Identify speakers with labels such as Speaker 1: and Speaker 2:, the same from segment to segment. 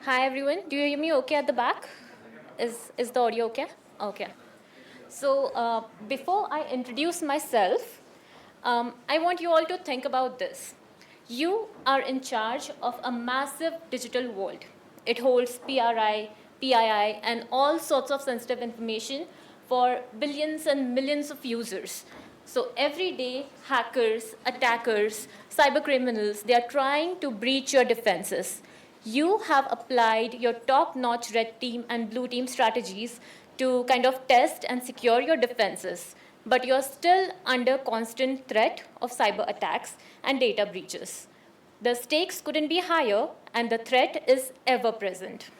Speaker 1: Hi everyone, do you hear me okay at the back? Is the audio okay? Okay. So before I introduce myself, I want you all to think about this. You are in charge of a massive digital world. It holds PII, and all sorts of sensitive information for billions and millions of users. So every day, hackers, attackers, cyber criminals, they are trying to breach your defenses. You have applied your top-notch red team and blue team strategies to kind of test and secure your defenses, but you're still under constant threat of cyber attacks and data breaches. The stakes couldn't be higher, and the threat is ever present.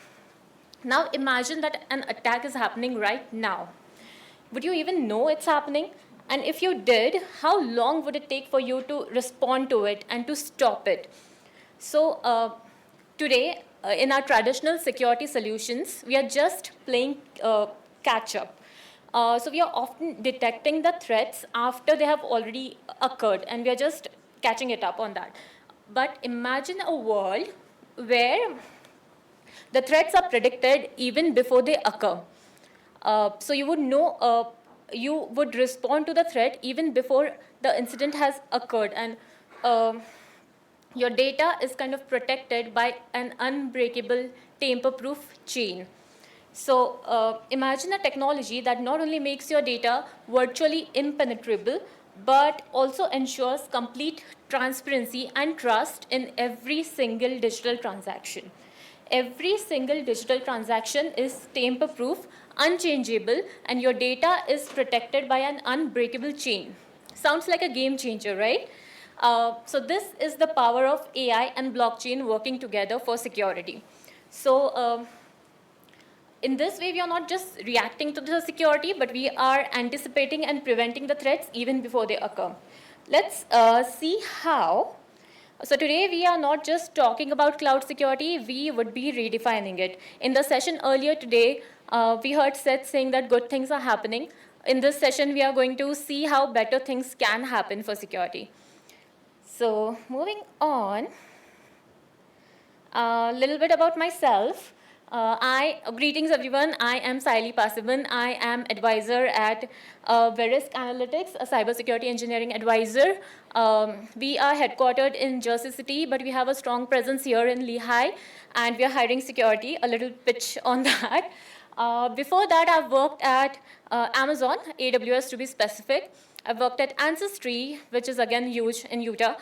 Speaker 1: Now imagine that an attack is happening right now. Would you even know it's happening? And if you did, how long would it take for you to respond to it and to stop it? So today, in our traditional security solutions, we are just playing catch up. So we are often detecting the threats after they have already occurred, and we are just catching it up on that. But imagine a world where the threats are predicted even before they occur. So you would know, you would respond to the threat even before the incident has occurred, and your data is kind of protected by an unbreakable tamper-proof chain. So imagine a technology that not only makes your data virtually impenetrable, but also ensures complete transparency and trust in every single digital transaction. Every single digital transaction is tamper-proof, unchangeable, and your data is protected by an unbreakable chain. Sounds like a game changer, right? So this is the power of AI and blockchain working together for security. So in this way, we are not just reacting to the security, but we are anticipating and preventing the threats even before they occur. Let's see how. So today we are not just talking about cloud security, we would be redefining it. In the session earlier today, we heard Seth saying that good things are happening. In this session, we are going to see how better things can happen for security. So moving on, a little bit about myself. Greetings everyone, I am Sayali Paseband. I am advisor at Verisk Analytics, a cybersecurity engineering advisor. We are headquartered in Jersey City, but we have a strong presence here in Lehigh, and we are hiring security, a little pitch on that. Before that, I've worked at Amazon, AWS to be specific. I've worked at Ancestry, which is again huge in Utah.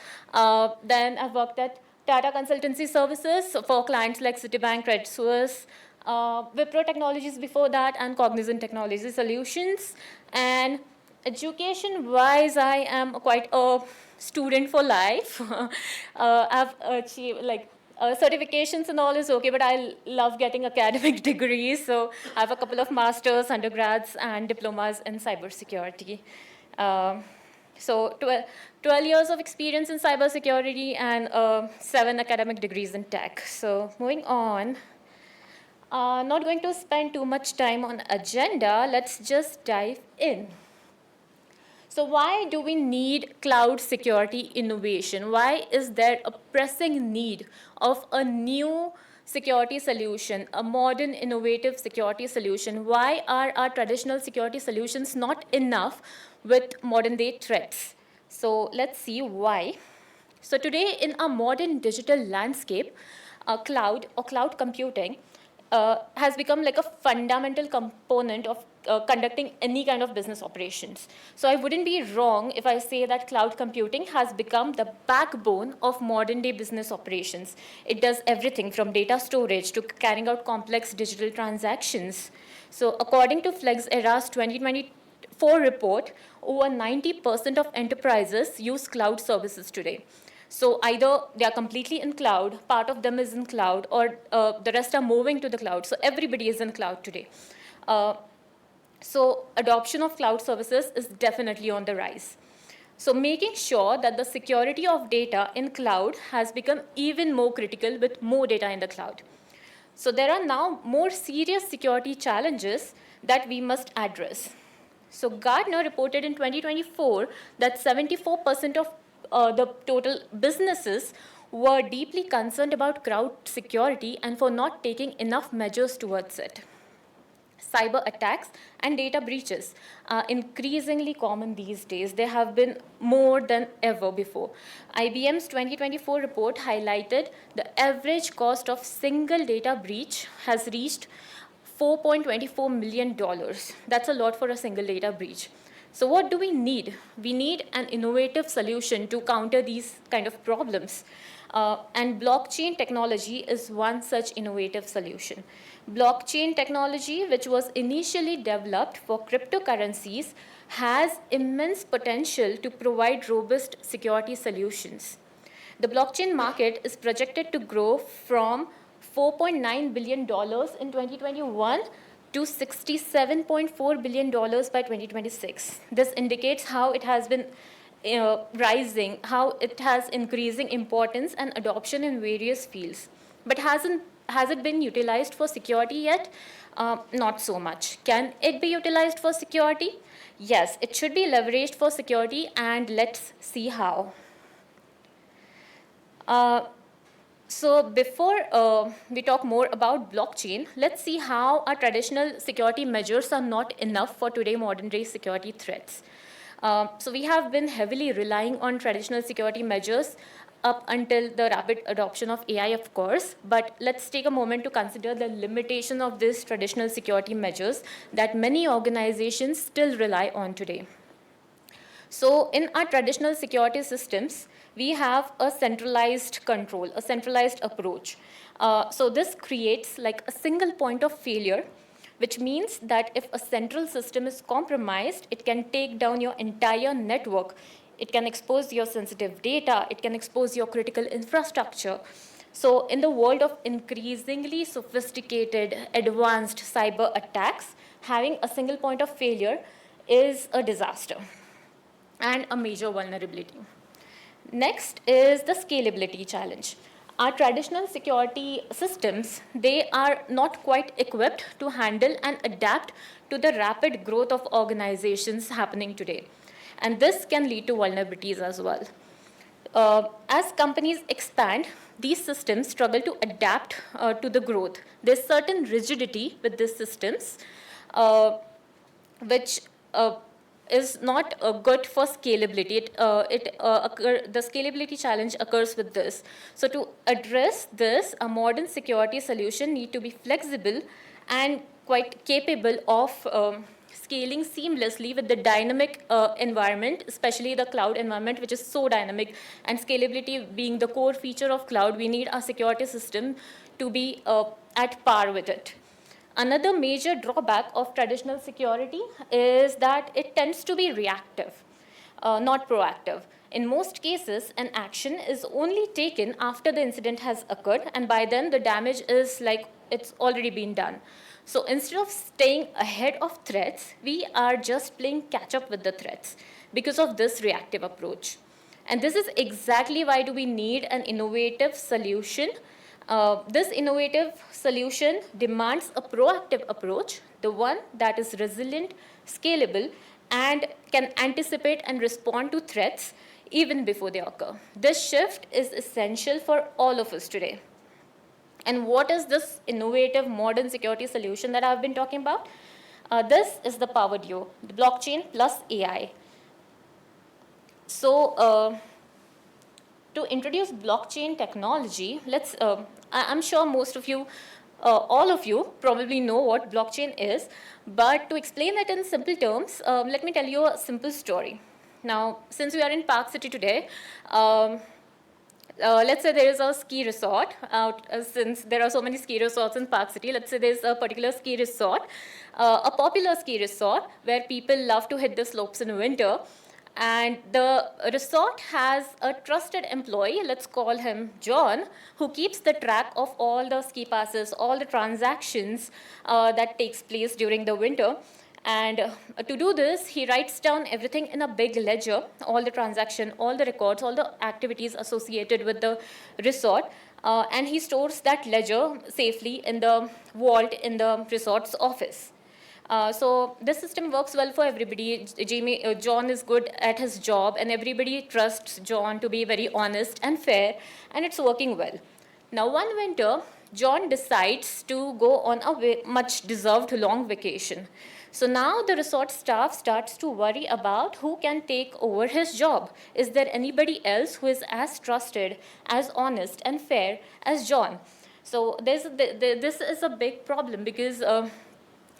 Speaker 1: Then I've worked at Tata Consultancy Services for clients like Citibank, Credit Suisse, Wipro Technologies before that, and Cognizant Technology Solutions. And education-wise, I am quite a student for life. I've achieved certifications and all is okay, but I love getting academic degrees. So I have a couple of masters, undergrads, and diplomas in cybersecurity. So 12 years of experience in cybersecurity and 7 academic degrees in tech. So moving on, not going to spend too much time on agenda. Let's just dive in. So why do we need cloud security innovation? Why is there a pressing need of a new security solution, a modern, innovative security solution? Why are our traditional security solutions not enough with modern-day threats? So let's see why. So today, in our modern digital landscape, cloud or cloud computing has become like a fundamental component of conducting any kind of business operations. So I wouldn't be wrong if I say that cloud computing has become the backbone of modern day business operations. It does everything from data storage to carrying out complex digital transactions. So according to Flexera's 2024 report, over 90% of enterprises use cloud services today. So either they are completely in cloud, part of them is in cloud, or the rest are moving to the cloud. So everybody is in cloud today. So adoption of cloud services is definitely on the rise. So making sure that the security of data in cloud has become even more critical with more data in the cloud. So there are now more serious security challenges that we must address. So Gartner reported in 2024 that 74% of the total businesses were deeply concerned about crowd security and for not taking enough measures towards it. Cyber attacks and data breaches are increasingly common these days. They have been more than ever before. IBM's 2024 report highlighted the average cost of single data breach has reached $4.24 million. That's a lot for a single data breach. So what do we need? We need an innovative solution to counter these kind of problems. And blockchain technology is one such innovative solution. Blockchain technology, which was initially developed for cryptocurrencies, has immense potential to provide robust security solutions. The blockchain market is projected to grow from $4.9 billion in 2021 to $67.4 billion by 2026. This indicates how it has been rising, how it has increasing importance and adoption in various fields. But has it been utilized for security yet? Not so much. Can it be utilized for security? Yes, it should be leveraged for security, and let's see how. So before we talk more about blockchain, let's see how our traditional security measures are not enough for today modern day security threats. So we have been heavily relying on traditional security measures up until the rapid adoption of AI, of course, but let's take a moment to consider the limitation of these traditional security measures that many organizations still rely on today. So in our traditional security systems, we have a centralized control, a centralized approach. So this creates like a single point of failure, which means that if a central system is compromised, it can take down your entire network. It can expose your sensitive data. It can expose your critical infrastructure. So in the world of increasingly sophisticated, advanced cyber attacks, having a single point of failure is a disaster and a major vulnerability. Next is the scalability challenge. Our traditional security systems, they are not quite equipped to handle and adapt to the rapid growth of organizations happening today. And this can lead to vulnerabilities as well. As companies expand, these systems struggle to adapt to the growth. There's certain rigidity with these systems, which is not good for scalability. The scalability challenge occurs with this. So to address this, a modern security solution need to be flexible and quite capable of scaling seamlessly with the dynamic environment, especially the cloud environment, which is so dynamic. And scalability being the core feature of cloud, we need our security system to be at par with it. Another major drawback of traditional security is that it tends to be reactive, not proactive. In most cases, an action is only taken after the incident has occurred, and by then the damage is like it's already been done. So instead of staying ahead of threats, we are just playing catch up with the threats because of this reactive approach. And this is exactly why do we need an innovative solution. This innovative solution demands a proactive approach, the one that is resilient, scalable, and can anticipate and respond to threats even before they occur. This shift is essential for all of us today. And what is this innovative modern security solution that I've been talking about? This is the power duo, the blockchain plus AI. So to introduce blockchain technology, I'm sure most of you, all of you probably know what blockchain is, but to explain it in simple terms, let me tell you a simple story. Now, since we are in Park City today, let's say there is a ski resort. Since there are so many ski resorts in Park City, let's say there's a particular ski resort, a popular ski resort where people love to hit the slopes in winter. And the resort has a trusted employee, let's call him John, who keeps the track of all the ski passes, all the transactions that takes place during the winter. And to do this, he writes down everything in a big ledger, all the transaction, all the records, all the activities associated with the resort. And he stores that ledger safely in the vault in the resort's office. So this system works well for everybody. John is good at his job, and everybody trusts John to be very honest and fair, and it's working well. Now, one winter, John decides to go on a much deserved long vacation. So now the resort staff starts to worry about who can take over his job. Is there anybody else who is as trusted, as honest and fair as John? So this is a big problem because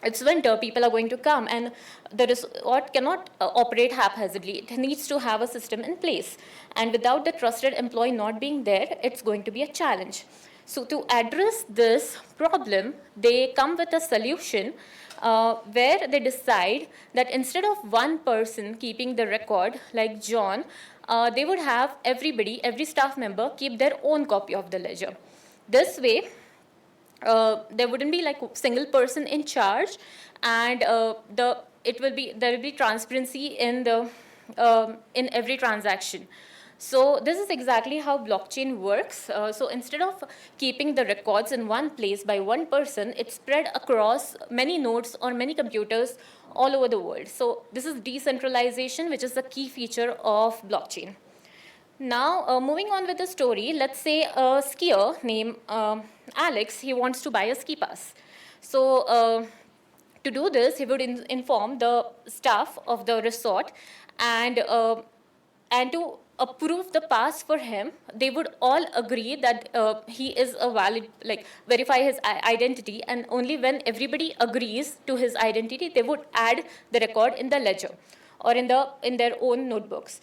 Speaker 1: it's winter, people are going to come, and the resort cannot operate haphazardly. It needs to have a system in place. And without the trusted employee not being there, it's going to be a challenge. So to address this problem, they come with a solution where they decide that instead of one person keeping the record, like John, they would have every staff member keep their own copy of the ledger. This way, there wouldn't be like a single person in charge, and there will be transparency in every transaction. So this is exactly how blockchain works. So instead of keeping the records in one place by one person, it's spread across many nodes or many computers all over the world. So this is decentralization, which is the key feature of blockchain. Now, moving on with the story, let's say a skier named Alex, he wants to buy a ski pass. So to do this, he would inform the staff of the resort, and to approve the pass for him, they would all agree that he is a valid, like verify his identity, and only when everybody agrees to his identity, they would add the record in the ledger or in their own notebooks.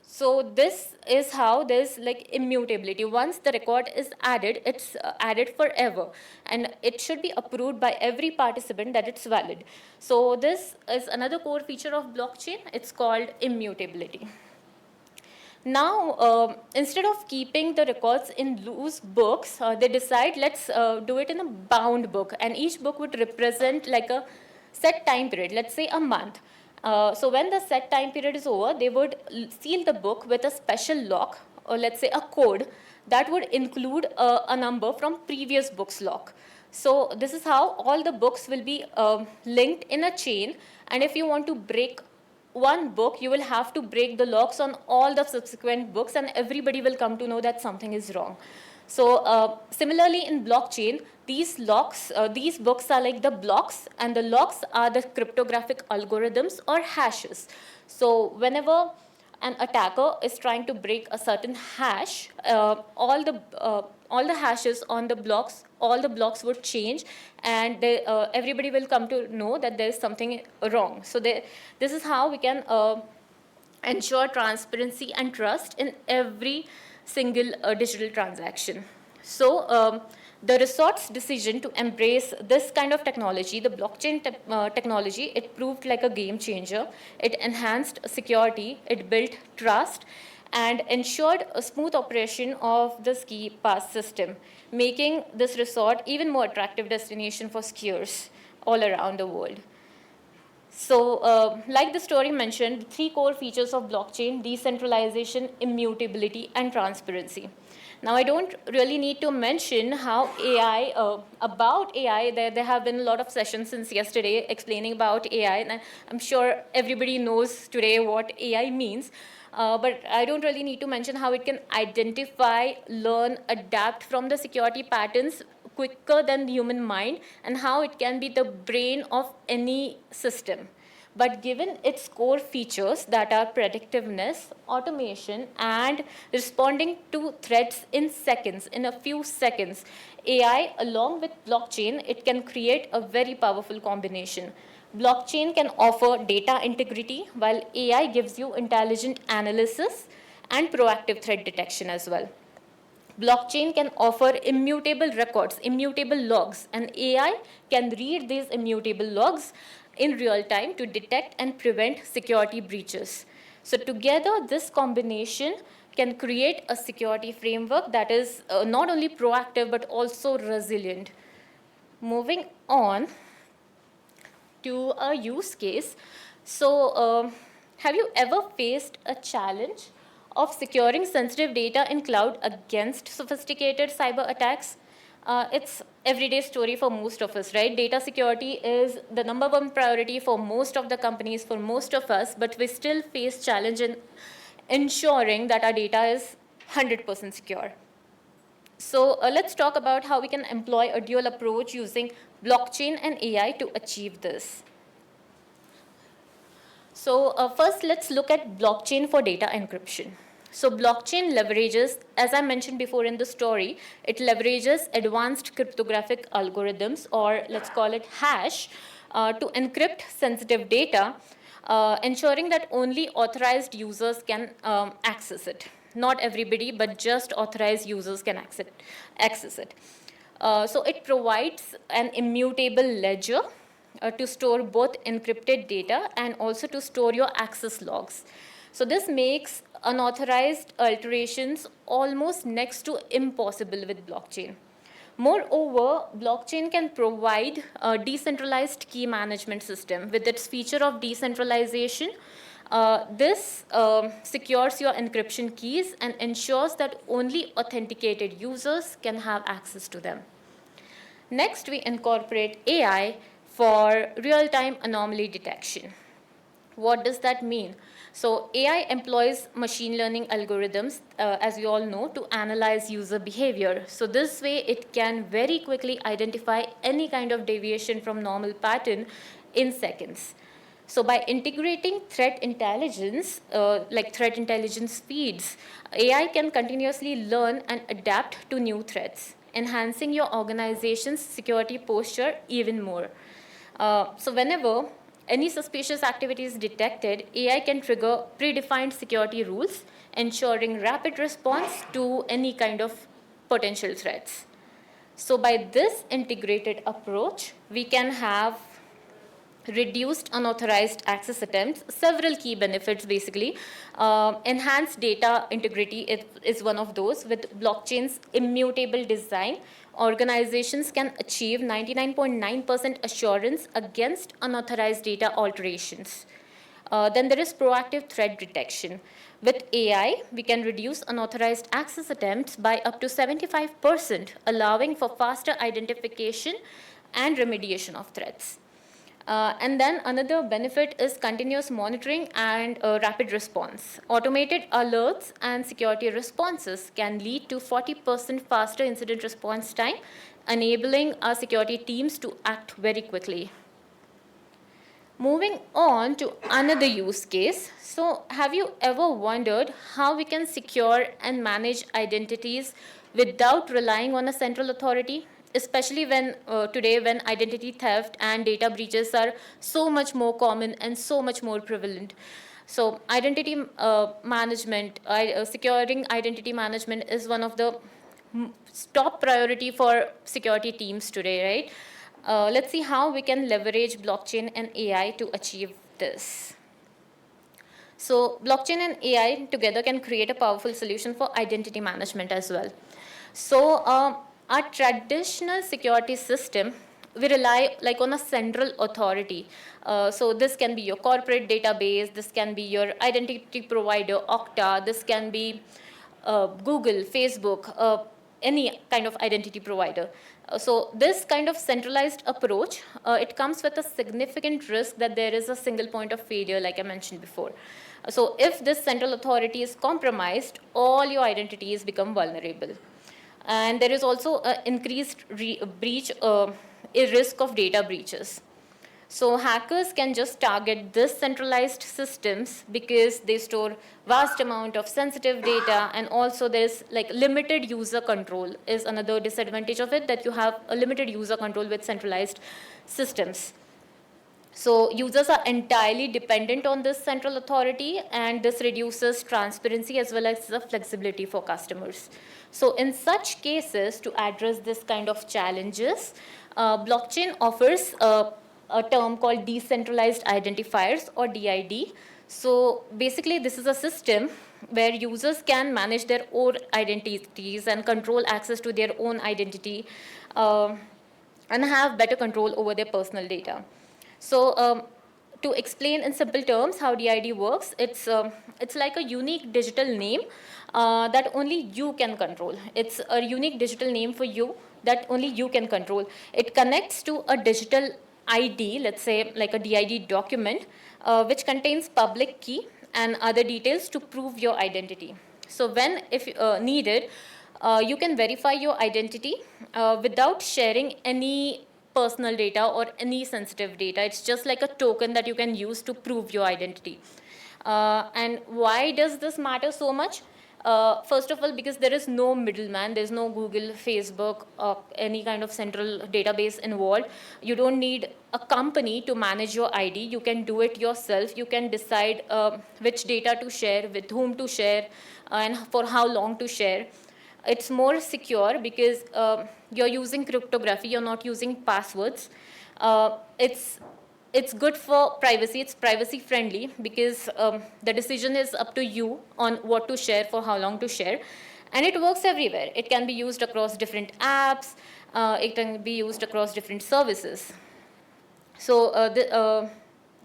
Speaker 1: So this is how there's like immutability. Once the record is added, it's added forever, and it should be approved by every participant that it's valid. So this is another core feature of blockchain. It's called immutability. Now, instead of keeping the records in loose books, they decide let's do it in a bound book, and each book would represent like a set time period, let's say a month. So when the set time period is over, they would seal the book with a special lock, or let's say a code that would include a number from previous book's lock. So this is how all the books will be linked in a chain, and if you want to break one book, you will have to break the locks on all the subsequent books, and everybody will come to know that something is wrong. So similarly in blockchain, these books are like the blocks, and the locks are the cryptographic algorithms or hashes. So whenever an attacker is trying to break a certain hash, all the hashes on the blocks, all the blocks would change, and everybody will come to know that there is something wrong. So this is how we can ensure transparency and trust in every single digital transaction. So the resort's decision to embrace this kind of technology, the blockchain technology, it proved like a game changer. It enhanced security, it built trust, and ensured a smooth operation of the ski pass system, making this resort even more attractive destination for skiers all around the world. So like the story mentioned, the three core features of blockchain: decentralization, immutability, and transparency. Now, I don't really need to mention how about AI, there have been a lot of sessions since yesterday explaining about AI, and I'm sure everybody knows today what AI means. But I don't really need to mention how it can identify, learn, adapt from the security patterns quicker than the human mind, and how it can be the brain of any system. But given its core features that are predictiveness, automation, and responding to threats in seconds, in a few seconds, AI, along with blockchain, it can create a very powerful combination. Blockchain can offer data integrity, while AI gives you intelligent analysis and proactive threat detection as well. Blockchain can offer immutable records, immutable logs, and AI can read these immutable logs in real time to detect and prevent security breaches. So together, this combination can create a security framework that is not only proactive but also resilient. Moving on to a use case. So have you ever faced a challenge of securing sensitive data in cloud against sophisticated cyber attacks? It's everyday story for most of us, right? Data security is the number one priority for most of the companies, for most of us, but we still face challenge in ensuring that our data is 100% secure. So let's talk about how we can employ a dual approach using blockchain and AI to achieve this. So first, let's look at blockchain for data encryption. So blockchain leverages, as I mentioned before in the story, it leverages advanced cryptographic algorithms, or let's call it hash, to encrypt sensitive data, ensuring that only authorized users can access it. Not everybody, but just authorized users can access it. So it provides an immutable ledger to store both encrypted data and also to store your access logs. So this makes unauthorized alterations almost next to impossible with blockchain. Moreover, blockchain can provide a decentralized key management system with its feature of decentralization. This secures your encryption keys and ensures that only authenticated users can have access to them. Next, we incorporate AI for real-time anomaly detection. What does that mean? So AI employs machine learning algorithms, as you all know, to analyze user behavior. So this way, it can very quickly identify any kind of deviation from normal pattern in seconds. So by integrating threat intelligence, like threat intelligence feeds, AI can continuously learn and adapt to new threats, enhancing your organization's security posture even more. So whenever any suspicious activity is detected, AI can trigger predefined security rules, ensuring rapid response to any kind of potential threats. So by this integrated approach, we can have reduced unauthorized access attempts, several key benefits basically. Enhanced data integrity is one of those. With blockchain's immutable design, organizations can achieve 99.9% assurance against unauthorized data alterations. Then there is proactive threat detection. With AI, we can reduce unauthorized access attempts by up to 75%, allowing for faster identification and remediation of threats. And then another benefit is continuous monitoring and rapid response. Automated alerts and security responses can lead to 40% faster incident response time, enabling our security teams to act very quickly. Moving on to another use case. So have you ever wondered how we can secure and manage identities without relying on a central authority? Especially when today, when identity theft and data breaches are so much more common and so much more prevalent. So identity management, securing identity management is one of the top priority for security teams today, right? Let's see how we can leverage blockchain and AI to achieve this. So blockchain and AI together can create a powerful solution for identity management as well. So our traditional security system, we rely like on a central authority. So this can be your corporate database, this can be your identity provider, Okta, this can be Google, Facebook, any kind of identity provider. So this kind of centralized approach, it comes with a significant risk that there is a single point of failure, like I mentioned before. So if this central authority is compromised, all your identities become vulnerable. And there is also an increased risk of data breaches. So hackers can just target this centralized systems because they store vast amount of sensitive data, and also there's like limited user control is another disadvantage of it, that you have a limited user control with centralized systems. So users are entirely dependent on this central authority, and this reduces transparency as well as the flexibility for customers. So in such cases, to address this kind of challenges, blockchain offers a term called decentralized identifiers, or DID. So basically, this is a system where users can manage their own identities and control access to their own identity, and have better control over their personal data. So to explain in simple terms how DID works, it's like a unique digital name that only you can control. It's a unique digital name for you that only you can control. It connects to a digital ID, let's say like a DID document, which contains public key and other details to prove your identity. So when, if needed, you can verify your identity without sharing any personal data or any sensitive data. It's just like a token that you can use to prove your identity. And why does this matter so much? First of all, because there is no middleman, there's no Google, Facebook, any kind of central database involved. You don't need a company to manage your ID. You can do it yourself. You can decide which data to share, with whom to share, and for how long to share. It's more secure because you're using cryptography, you're not using passwords. It's good for privacy, it's privacy friendly because the decision is up to you on what to share, for how long to share. And it works everywhere. It can be used across different apps, it can be used across different services. So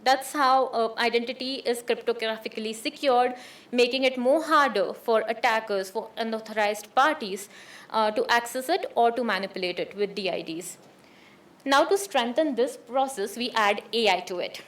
Speaker 1: that's how identity is cryptographically secured, making it more harder for attackers, for unauthorized parties to access it or to manipulate it with DIDs. Now, to strengthen this process, we add AI to it.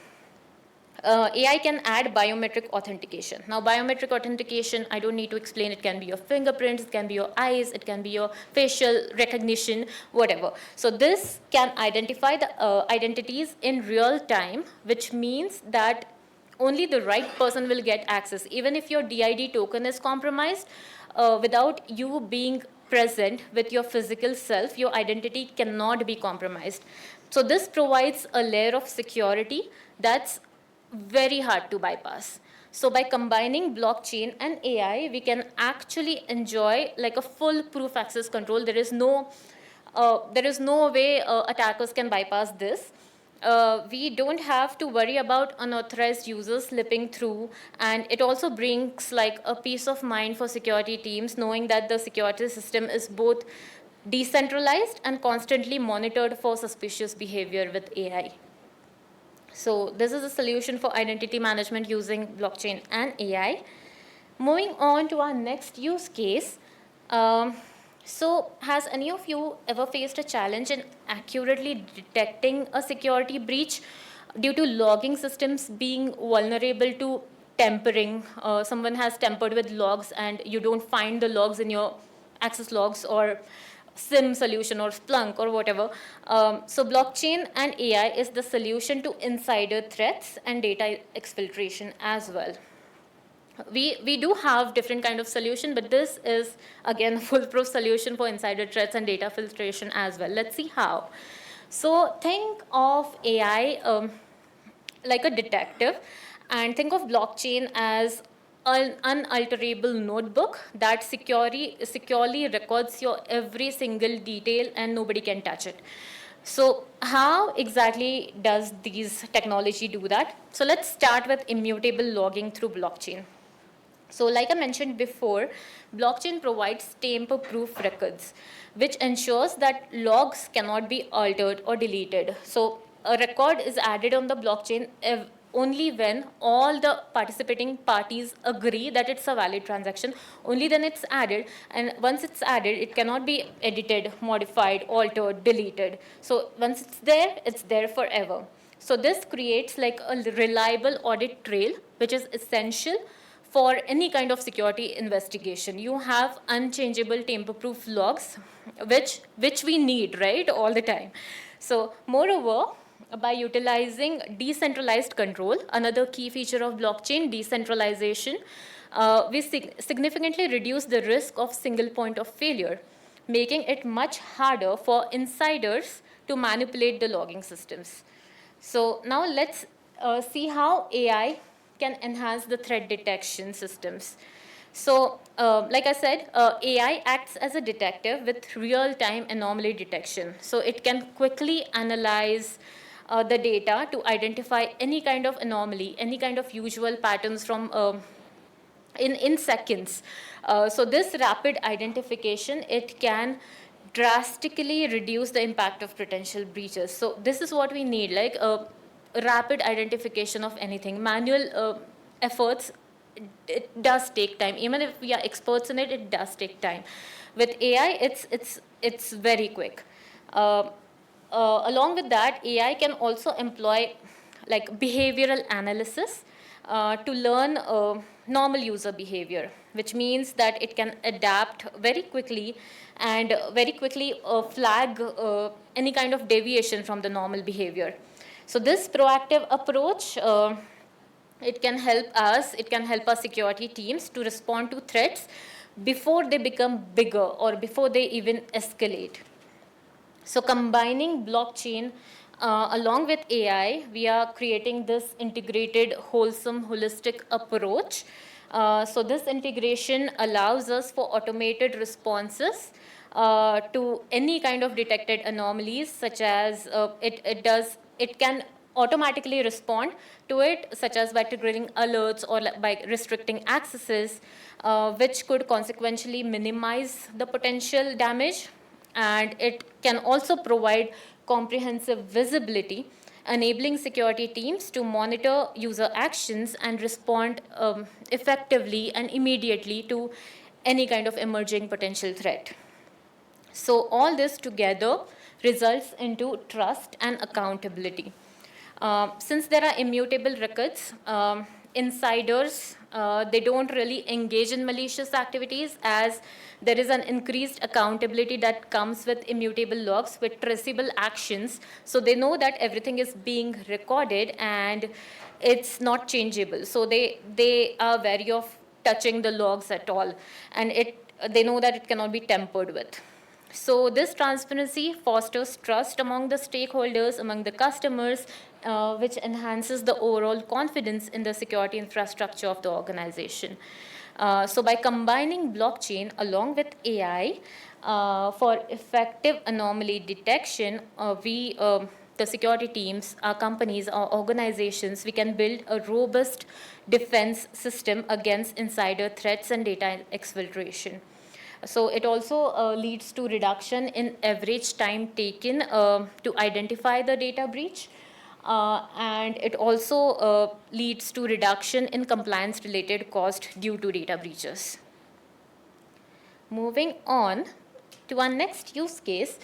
Speaker 1: AI can add biometric authentication. Now, biometric authentication, I don't need to explain, it can be your fingerprints, it can be your eyes, it can be your facial recognition, whatever. So this can identify the identities in real time, which means that only the right person will get access. Even if your DID token is compromised, without you being present with your physical self, your identity cannot be compromised. So this provides a layer of security that's very hard to bypass. So by combining blockchain and AI, we can actually enjoy like a full proof access control. There is no way attackers can bypass this. We don't have to worry about unauthorized users slipping through, and it also brings like a peace of mind for security teams, knowing that the security system is both decentralized and constantly monitored for suspicious behavior with AI. So this is a solution for identity management using blockchain and AI. Moving on to our next use case. So has any of you ever faced a challenge in accurately detecting a security breach due to logging systems being vulnerable to tampering? Someone has tampered with logs and you don't find the logs in your access logs or SIM solution or Splunk or whatever. So blockchain and AI is the solution to insider threats and data exfiltration as well. We do have different kind of solution, but this is again a foolproof solution for insider threats and data filtration as well. Let's see how. So think of AI like a detective, and think of blockchain as an unalterable notebook that securely records your every single detail and nobody can touch it. So how exactly does these technology do that? So let's start with immutable logging through blockchain. So like I mentioned before, blockchain provides tamper-proof records, which ensures that logs cannot be altered or deleted. So a record is added on the blockchain only when all the participating parties agree that it's a valid transaction. Only then it's added, and once it's added, it cannot be edited, modified, altered, deleted. So once it's there forever. So this creates like a reliable audit trail, which is essential for any kind of security investigation. You have unchangeable tamper-proof logs, which we need, right, all the time. So moreover, by utilizing decentralized control, another key feature of blockchain, decentralization, we significantly reduce the risk of single point of failure, making it much harder for insiders to manipulate the logging systems. So now let's see how AI can enhance the threat detection systems. So, like I said, AI acts as a detective with real-time anomaly detection. So it can quickly analyze the data to identify any kind of anomaly, any kind of usual patterns from in seconds. So this rapid identification, it can drastically reduce the impact of potential breaches. So this is what we need. Like rapid identification of anything. Manual efforts, it does take time. Even if we are experts in it, it does take time. With AI, it's very quick. Along with that, AI can also employ like behavioral analysis to learn normal user behavior, which means that it can adapt very quickly and very quickly flag any kind of deviation from the normal behavior. So this proactive approach, it can help our security teams to respond to threats before they become bigger or before they even escalate. So combining blockchain along with AI, we are creating this integrated, wholesome, holistic approach. So this integration allows us for automated responses to any kind of detected anomalies, such as it can automatically respond to it, such as by triggering alerts or by restricting accesses, which could consequentially minimize the potential damage. And it can also provide comprehensive visibility, enabling security teams to monitor user actions and respond effectively and immediately to any kind of emerging potential threat. So all this together results into trust and accountability. Since there are immutable records, insiders, they don't really engage in malicious activities, as there is an increased accountability that comes with immutable logs with traceable actions. So they know that everything is being recorded and it's not changeable. So they are wary of touching the logs at all, and they know that it cannot be tampered with. So this transparency fosters trust among the stakeholders, among the customers, which enhances the overall confidence in the security infrastructure of the organization. So by combining blockchain along with AI for effective anomaly detection, the security teams, our companies, our organizations, we can build a robust defense system against insider threats and data exfiltration. So it also leads to reduction in average time taken to identify the data breach. And it also leads to reduction in compliance-related cost due to data breaches. Moving on to our next use case.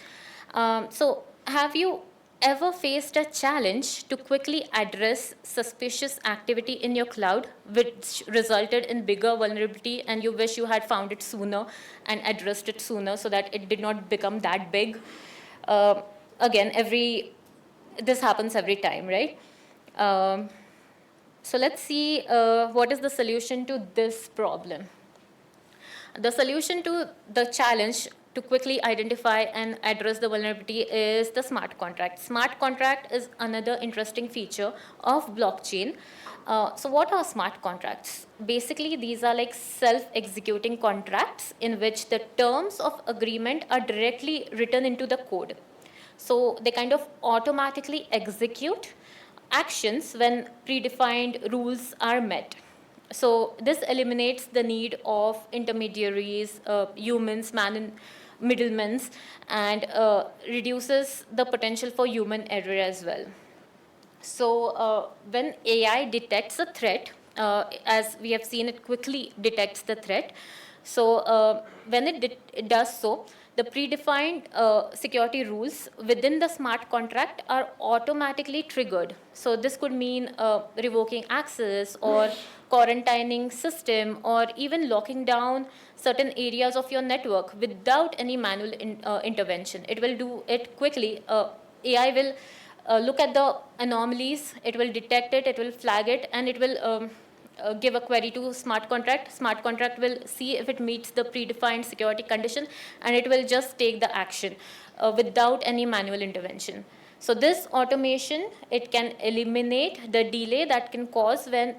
Speaker 1: So have you ever faced a challenge to quickly address suspicious activity in your cloud, which resulted in bigger vulnerability, and you wish you had found it sooner and addressed it sooner so that it did not become that big? Again, this happens every time, right? So let's see what is the solution to this problem. The solution to the challenge to quickly identify and address the vulnerability is the smart contract. Smart contract is another interesting feature of blockchain. So what are smart contracts? Basically, these are like self-executing contracts in which the terms of agreement are directly written into the code. So they kind of automatically execute actions when predefined rules are met. So this eliminates the need of intermediaries, humans, middlemen, and reduces the potential for human error as well. So when AI detects a threat, as we have seen, it quickly detects the threat. So when it does so, the predefined security rules within the smart contract are automatically triggered. So this could mean revoking access or quarantining system or even locking down certain areas of your network without any manual intervention. It will do it quickly. AI will look at the anomalies, it will detect it, it will flag it, and it will give a query to smart contract. Smart contract will see if it meets the predefined security condition, and it will just take the action without any manual intervention. So this automation, it can eliminate the delay that can cause when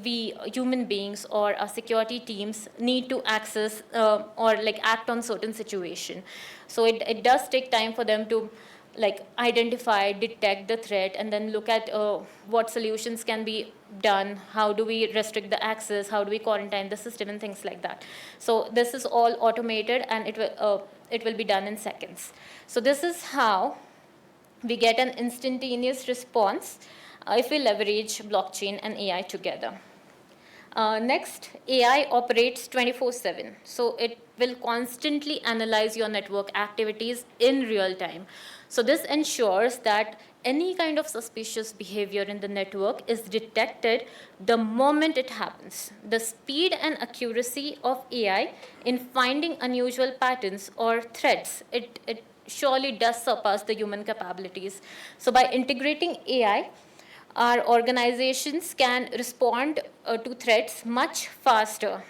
Speaker 1: we human beings or our security teams need to access or like act on certain situation. So it does take time for them to like identify, detect the threat, and then look at what solutions can be done, how do we restrict the access, how do we quarantine the system, and things like that. So this is all automated, and it will be done in seconds. So this is how we get an instantaneous response if we leverage blockchain and AI together. Next, AI operates 24/7. So it will constantly analyze your network activities in real time. So this ensures that any kind of suspicious behavior in the network is detected the moment it happens. The speed and accuracy of AI in finding unusual patterns or threats, it surely does surpass the human capabilities. So by integrating AI, our organizations can respond to threats much faster.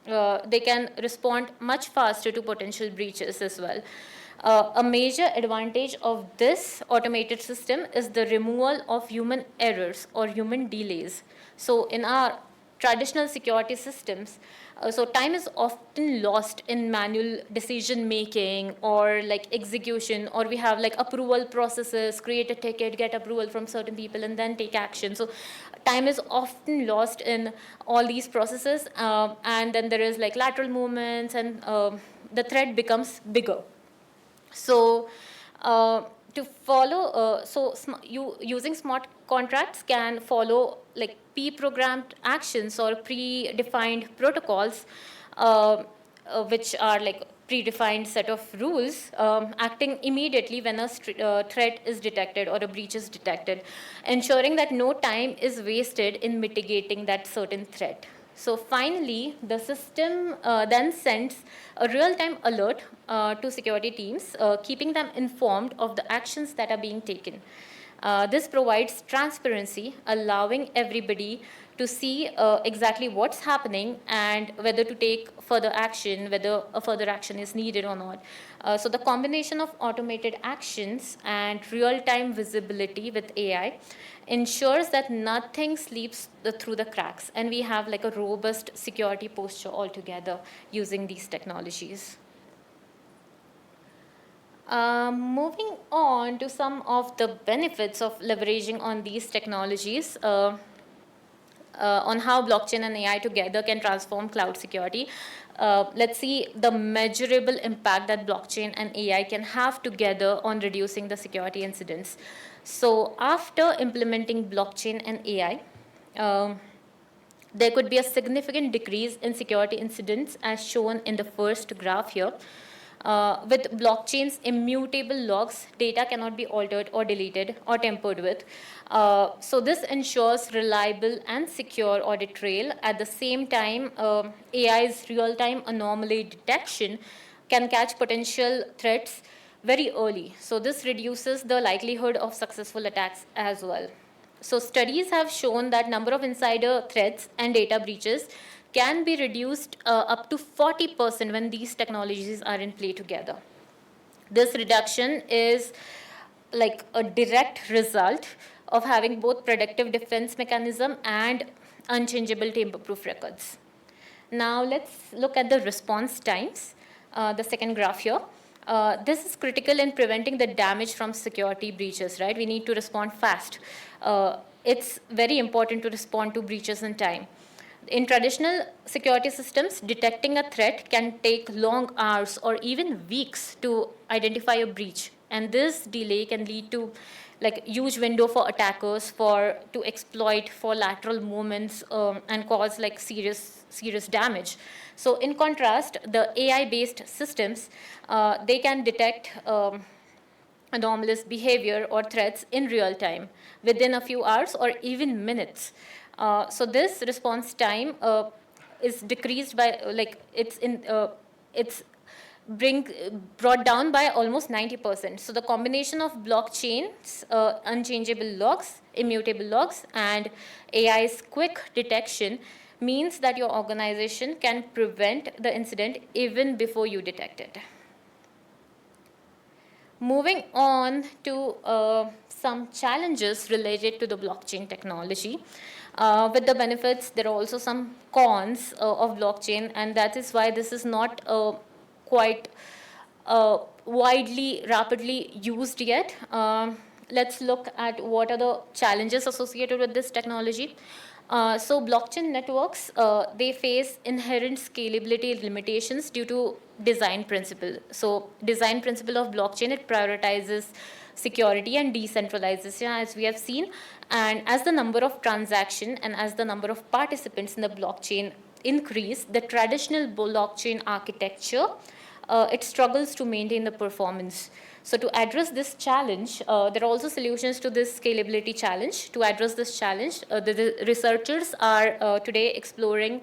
Speaker 1: They can respond much faster to potential breaches as well. A major advantage of this automated system is the removal of human errors or human delays. So in our traditional security systems, so time is often lost in manual decision making or like execution, or we have like approval processes, create a ticket, get approval from certain people, and then take action. So time is often lost in all these processes, and then there is like lateral movements, and the threat becomes bigger. So to follow, using smart contracts can follow like pre-programmed actions or pre-defined protocols, which are like predefined set of rules, acting immediately when a threat is detected or a breach is detected, ensuring that no time is wasted in mitigating that certain threat. So finally, the system then sends a real-time alert to security teams, keeping them informed of the actions that are being taken. This provides transparency, allowing everybody to see exactly what's happening and whether to take further action, whether a further action is needed or not. So the combination of automated actions and real-time visibility with AI ensures that nothing slips through the cracks, and we have like a robust security posture altogether using these technologies. Moving on to some of the benefits of leveraging on these technologies, on how blockchain and AI together can transform cloud security. Let's see the measurable impact that blockchain and AI can have together on reducing the security incidents. So after implementing blockchain and AI, there could be a significant decrease in security incidents as shown in the first graph here. With blockchain's immutable logs, data cannot be altered or deleted or tampered with. So this ensures reliable and secure audit trail. At the same time, AI's real-time anomaly detection can catch potential threats very early. So this reduces the likelihood of successful attacks as well. So studies have shown that number of insider threats and data breaches can be reduced up to 40% when these technologies are in play together. This reduction is like a direct result of having both predictive defense mechanism and unchangeable tamper-proof records. Now let's look at the response times, the second graph here. This is critical in preventing the damage from security breaches, right? We need to respond fast. It's very important to respond to breaches in time. In traditional security systems, detecting a threat can take long hours or even weeks to identify a breach. And this delay can lead to like huge window for attackers to exploit for lateral movements, and cause like serious damage. So in contrast, the AI-based systems, they can detect anomalous behavior or threats in real time within a few hours or even minutes. So this response time is decreased by it's brought down by almost 90%. So the combination of blockchains, unchangeable logs, immutable logs, and AI's quick detection means that your organization can prevent the incident even before you detect it. Moving on to some challenges related to the blockchain technology. With the benefits, there are also some cons of blockchain, and that is why this is not quite widely, rapidly used yet. Let's look at what are the challenges associated with this technology. So blockchain networks, they face inherent scalability limitations due to design principle. So design principle of blockchain, it prioritizes security and decentralization, as we have seen. And as the number of transaction and as the number of participants in the blockchain increase, the traditional blockchain architecture, it struggles to maintain the performance. So to address this challenge, there are also solutions to this scalability challenge. To address this challenge, the researchers are today exploring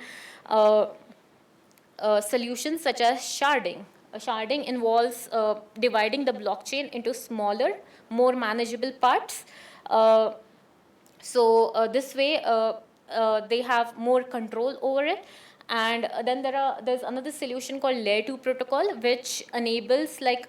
Speaker 1: solutions such as sharding. Sharding involves dividing the blockchain into smaller, more manageable parts. This way, they have more control over it. And then there's another solution called Layer 2 protocol, which enables like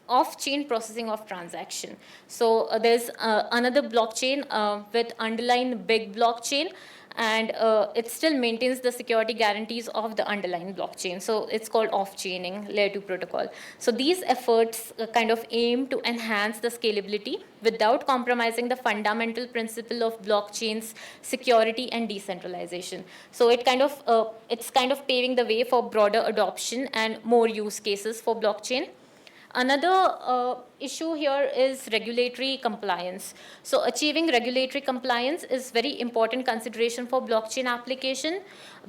Speaker 1: off-chain processing of transaction. So there's another blockchain with underlying big blockchain, and it still maintains the security guarantees of the underlying blockchain. So it's called off-chaining, Layer 2 protocol. So these efforts kind of aim to enhance the scalability without compromising the fundamental principle of blockchain's security and decentralization. So it's kind of paving the way for broader adoption and more use cases for blockchain. Another issue here is regulatory compliance. So achieving regulatory compliance is very important consideration for blockchain application,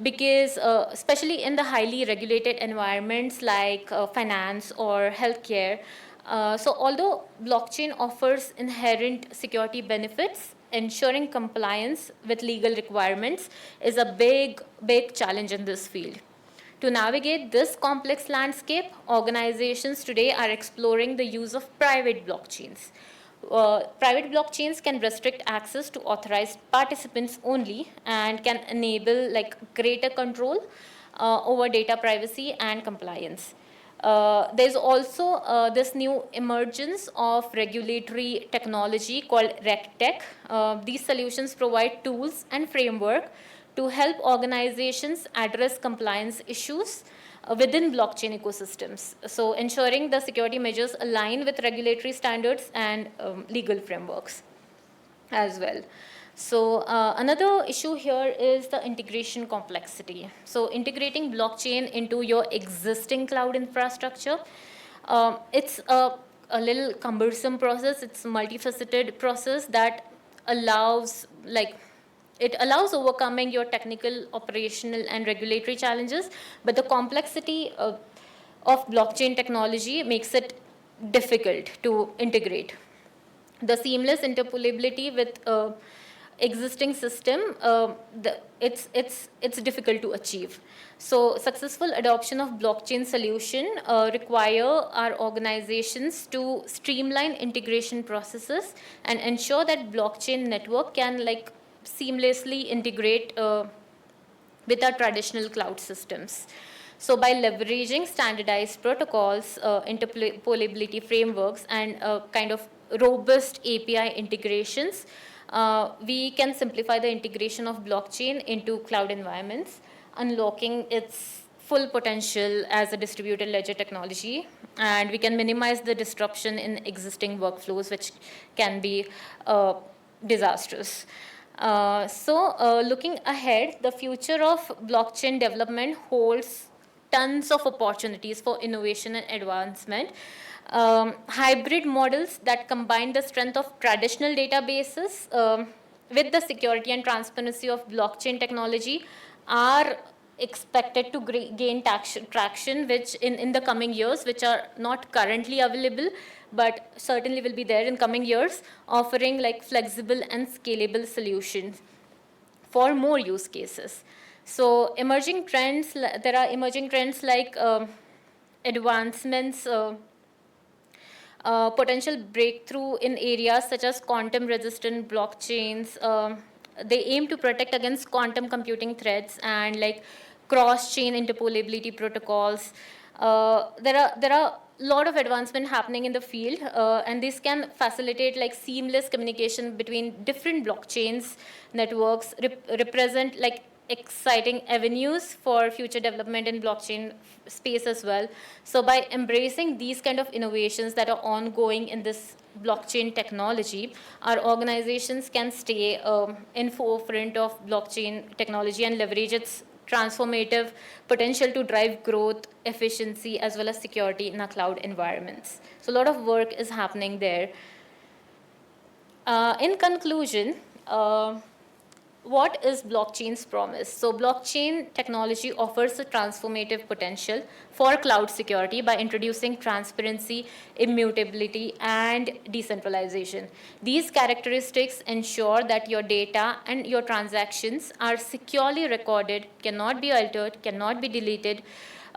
Speaker 1: because especially in the highly regulated environments like finance or healthcare. So although blockchain offers inherent security benefits, ensuring compliance with legal requirements is a big challenge in this field. To navigate this complex landscape, organizations today are exploring the use of private blockchains. Private blockchains can restrict access to authorized participants only and can enable like greater control over data privacy and compliance. There's also this new emergence of regulatory technology called RegTech. These solutions provide tools and framework to help organizations address compliance issues within blockchain ecosystems. So ensuring the security measures align with regulatory standards and legal frameworks as well. So another issue here is the integration complexity. So integrating blockchain into your existing cloud infrastructure, it's a little cumbersome process. It's a multifaceted process that allows it allows overcoming your technical, operational, and regulatory challenges, but the complexity of blockchain technology makes it difficult to integrate. The seamless interoperability with existing system, it's difficult to achieve. So successful adoption of blockchain solution require our organizations to streamline integration processes and ensure that blockchain network can seamlessly integrate with our traditional cloud systems. So by leveraging standardized protocols, interoperability frameworks, and kind of robust API integrations, we can simplify the integration of blockchain into cloud environments, unlocking its full potential as a distributed ledger technology, and we can minimize the disruption in existing workflows, which can be disastrous. Looking ahead, the future of blockchain development holds tons of opportunities for innovation and advancement. Hybrid models that combine the strength of traditional databases with the security and transparency of blockchain technology are expected to gain traction, which in the coming years, which are not currently available, but certainly will be there in coming years, offering flexible and scalable solutions for more use cases. So emerging trends, there are emerging trends like advancements, potential breakthrough in areas such as quantum-resistant blockchains. They aim to protect against quantum computing threats and cross-chain interoperability protocols. There are a lot of advancement happening in the field, and this can facilitate seamless communication between different blockchains networks, represent exciting avenues for future development in blockchain space as well. So by embracing these kind of innovations that are ongoing in this blockchain technology, our organizations can stay in forefront of blockchain technology and leverage its transformative potential to drive growth, efficiency, as well as security in our cloud environments. So a lot of work is happening there. In conclusion, what is blockchain's promise? So blockchain technology offers a transformative potential for cloud security by introducing transparency, immutability, and decentralization. These characteristics ensure that your data and your transactions are securely recorded, cannot be altered, cannot be deleted,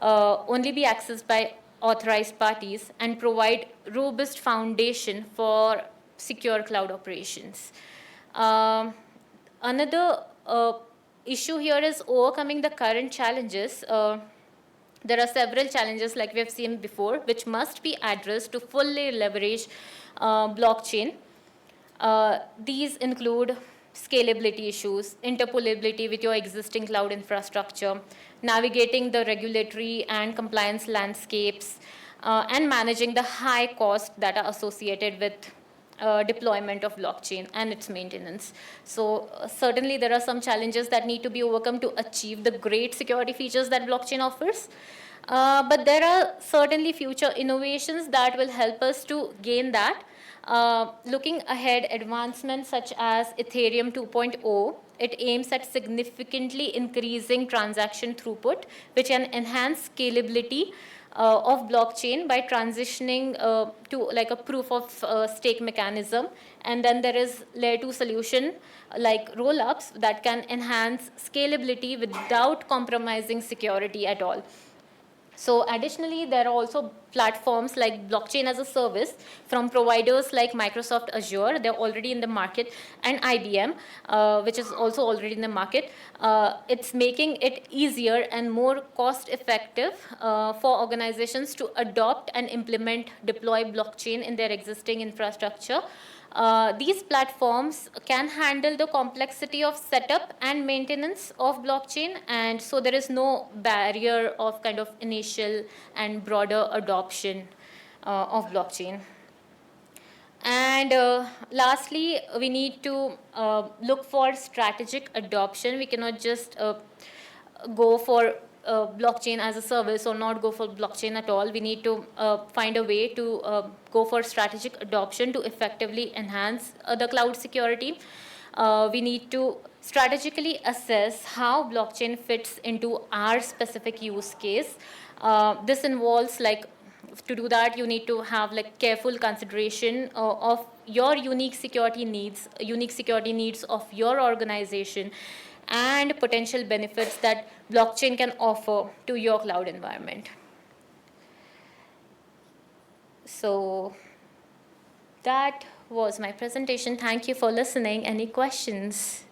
Speaker 1: only be accessed by authorized parties, and provide robust foundation for secure cloud operations. Another issue here is overcoming the current challenges. There are several challenges like we have seen before, which must be addressed to fully leverage blockchain. These include scalability issues, interoperability with your existing cloud infrastructure, navigating the regulatory and compliance landscapes, and managing the high costs that are associated with deployment of blockchain and its maintenance. So certainly there are some challenges that need to be overcome to achieve the great security features that blockchain offers. But there are certainly future innovations that will help us to gain that. Looking ahead, advancements such as Ethereum 2.0, it aims at significantly increasing transaction throughput, which can enhance scalability of blockchain by transitioning to like a proof of stake mechanism. And then there is layer 2 solution like rollups that can enhance scalability without compromising security at all. So additionally, there are also platforms like blockchain as a service from providers like Microsoft Azure. They're already in the market, and IBM, which is also already in the market. It's making it easier and more cost effective for organizations to adopt and implement, deploy blockchain in their existing infrastructure. These platforms can handle the complexity of setup and maintenance of blockchain, and so there is no barrier of kind of initial and broader adoption of blockchain. And lastly, we need to look for strategic adoption. We cannot just go for blockchain as a service or not go for blockchain at all. We need to find a way to go for strategic adoption to effectively enhance the cloud security. We need to strategically assess how blockchain fits into our specific use case. This involves like, to do that, you need to have like careful consideration of your unique security needs of your organization, and potential benefits that blockchain can offer to your cloud environment. So that was my presentation. Thank you for listening. Any questions?